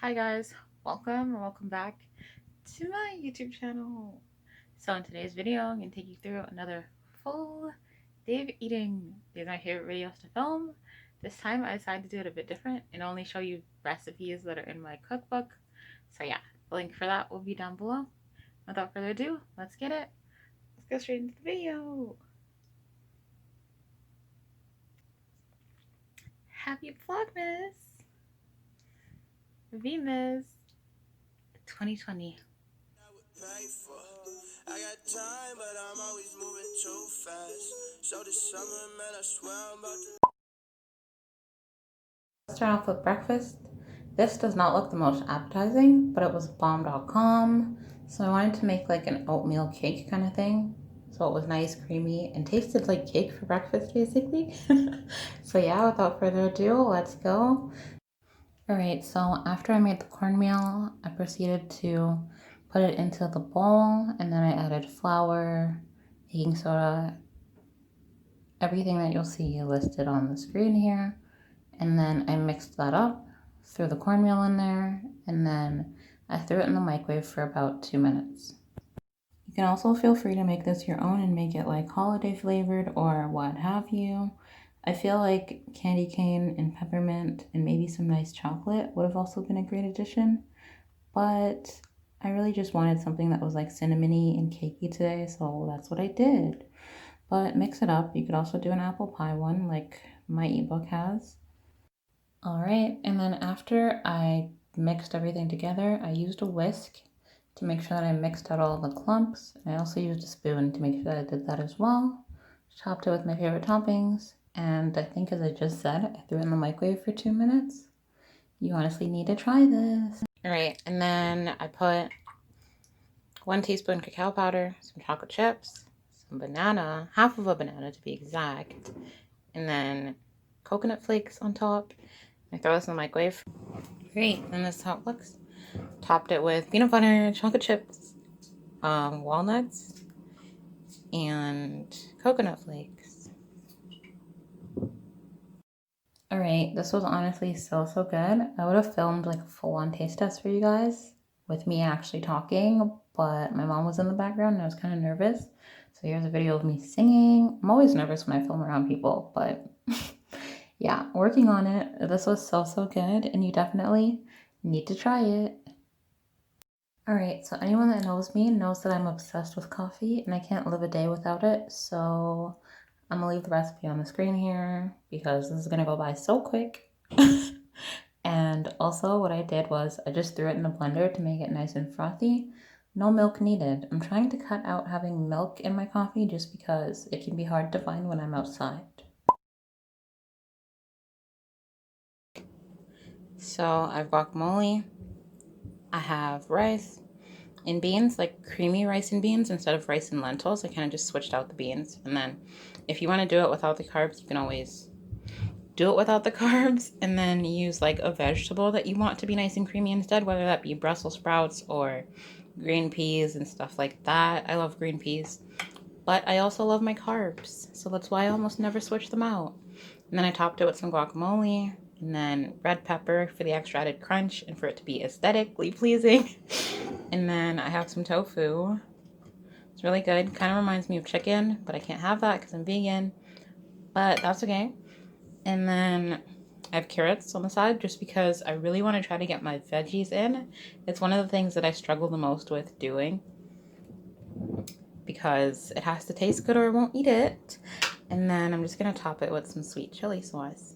Hi guys, welcome or welcome back to my YouTube channel. So in today's video, I'm going to take you through another full day of eating. These are my favorite videos to film. This time I decided to do it a bit different and only show you recipes that are in my cookbook. So yeah, the link for that will be down below. Without further ado, let's get it. Let's go straight into the video. Happy Vlogmas! Vlogmas 2020. I got time, but I'm always moving too fast. So this summer, man, I swear I'm about to start off with breakfast. This does not look the most appetizing, but it was bomb.com. So I wanted to make like an oatmeal cake kind of thing. So it was nice, creamy, and tasted like cake for breakfast basically. So yeah, without further ado, let's go. Alright, so after I made the cornmeal, I proceeded to put it into the bowl, and then I added flour, baking soda, everything that you'll see listed on the screen here. And then I mixed that up, threw the cornmeal in there, and then I threw it in the microwave for about 2 minutes. You can also feel free to make this your own and make it like holiday flavored or what have you. I feel like candy cane and peppermint and maybe some nice chocolate would have also been a great addition, but I really just wanted something that was like cinnamony and cakey today, so that's what I did. But mix it up. You could also do an apple pie one like my ebook has. All right, and then after I mixed everything together, I used a whisk to make sure that I mixed out all the clumps. I also used a spoon to make sure that I did that as well. Topped it with my favorite toppings, and I think, as I just said, I threw it in the microwave for 2 minutes. You honestly need to try this. All right, and then I put 1 teaspoon cacao powder, some chocolate chips, some banana, half of a banana to be exact, and then coconut flakes on top. I throw this in the microwave. Great, and this is how it looks. Topped it with peanut butter, chocolate chips, walnuts, and coconut flakes. Alright, this was honestly so good. I would have filmed like a full-on taste test for you guys with me actually talking, but my mom was in the background and I was kind of nervous. So here's a video of me singing. I'm always nervous when I film around people, but yeah, working on it. This was so good, and you definitely need to try it. Alright, so anyone that knows me knows that I'm obsessed with coffee and I can't live a day without it, so I'm gonna leave the recipe on the screen here because this is gonna go by so quick. And also what I did was I just threw it in a blender to make it nice and frothy. No milk needed. I'm trying to cut out having milk in my coffee just because it can be hard to find when I'm outside. So I have guacamole, I have rice and beans, like creamy rice and beans instead of rice and lentils. I kind of just switched out the beans. And then if you want to do it without the carbs, you can always do it without the carbs and then use like a vegetable that you want to be nice and creamy instead, whether that be Brussels sprouts or green peas and stuff like that. I love green peas, but I also love my carbs, so that's why I almost never switch them out. And then I topped it with some guacamole and then red pepper for the extra added crunch and for it to be aesthetically pleasing. And then I have some tofu. It's really good. Kind of reminds me of chicken, but I can't have that because I'm vegan, but that's okay. And then I have carrots on the side just because I really want to try to get my veggies in. It's one of the things that I struggle the most with doing because it has to taste good or I won't eat it. And then I'm just going to top it with some sweet chili sauce.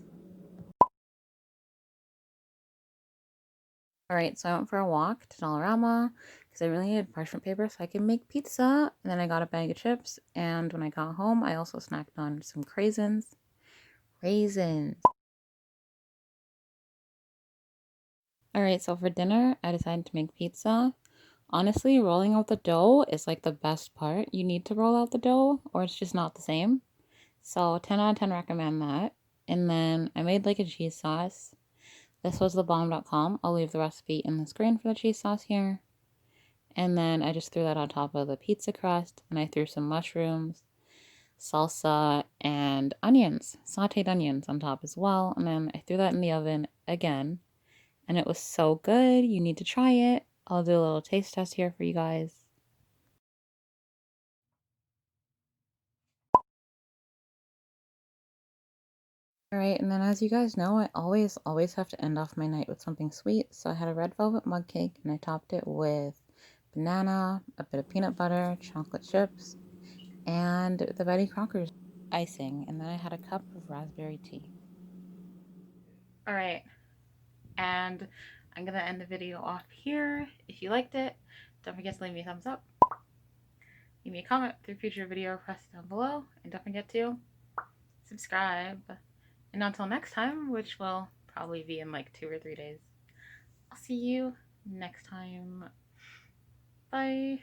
Alright, so I went for a walk to Dollarama because I really needed parchment paper so I can make pizza. And then I got a bag of chips. And when I got home, I also snacked on some raisins. Alright, so for dinner, I decided to make pizza. Honestly, rolling out the dough is like the best part. You need to roll out the dough or it's just not the same. So 10 out of 10 recommend that. And then I made like a cheese sauce. This was the bomb.com. I'll leave the recipe in the screen for the cheese sauce here. And then I just threw that on top of the pizza crust and I threw some mushrooms, salsa, and onions, sauteed onions on top as well. And then I threw that in the oven again. and it was so good. You need to try it. I'll do a little taste test here for you guys. Alright, and then as you guys know, I always have to end off my night with something sweet. So I had a red velvet mug cake and I topped it with banana, a bit of peanut butter, chocolate chips, and the Betty Crockers icing. And then I had a cup of raspberry tea. Alright, and I'm gonna end the video off here. If you liked it, don't forget to leave me a thumbs up. Leave me a comment for future video requests down below, and don't forget to subscribe. And until next time, which will probably be in like 2 or 3 days, I'll see you next time. Bye.